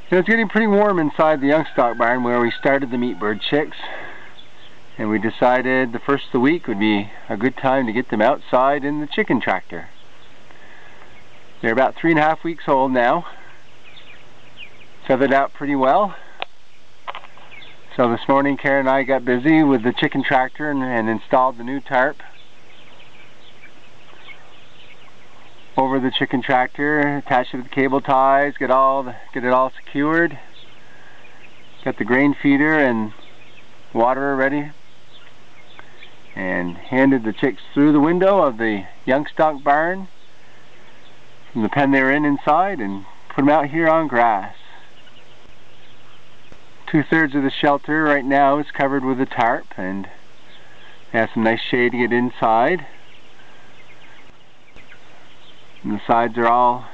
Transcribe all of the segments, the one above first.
It's getting pretty warm inside the young stock barn where we started the meat bird chicks, and we decided the first of the week would be a good time to get them outside in the chicken tractor. They're about 3.5 weeks old now, feathered out pretty well. So this morning Karen and I got busy with the chicken tractor and installed the new tarp over the chicken tractor, attached it with cable ties, get it all secured. Got the grain feeder and water ready, and handed the chicks through the window of the young stock barn from the pen they were in inside and put them out here on grass. 2/3 of the shelter right now is covered with a tarp, and has some nice shade to get inside. And the sides are all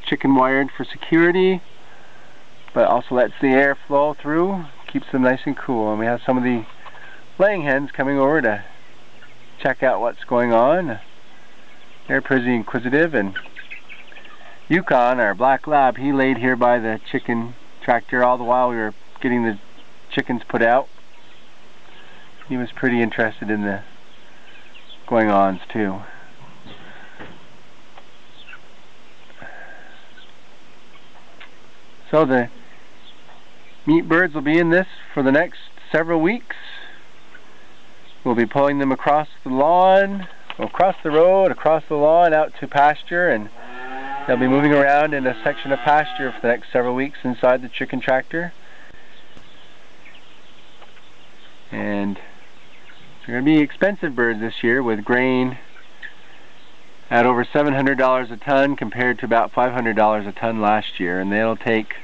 chicken wired for security, but also lets the air flow through, keeps them nice and cool. And we have some of the laying hens coming over to check out what's going on. They're pretty inquisitive, and Yukon, our black lab, he laid here by the chicken tractor all the while we were getting the chickens put out. He was pretty interested in the going-ons too. So the meat birds will be in this for the next several weeks. We'll be pulling them across the lawn, across the road, across the lawn, out to pasture, and they'll be moving around in a section of pasture for the next several weeks inside the chicken tractor. And they're going to be expensive birds this year, with grain at over $700 a ton compared to about $500 a ton last year, and they'll take,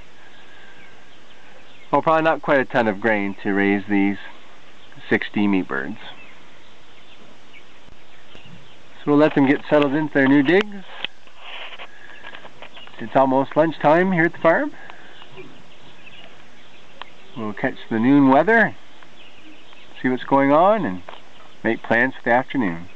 well, probably not quite a ton of grain to raise these 60 meat birds. So we'll let them get settled into their new digs. It's almost lunchtime here at the farm. We'll catch the noon weather, see what's going on, and make plans for the afternoon.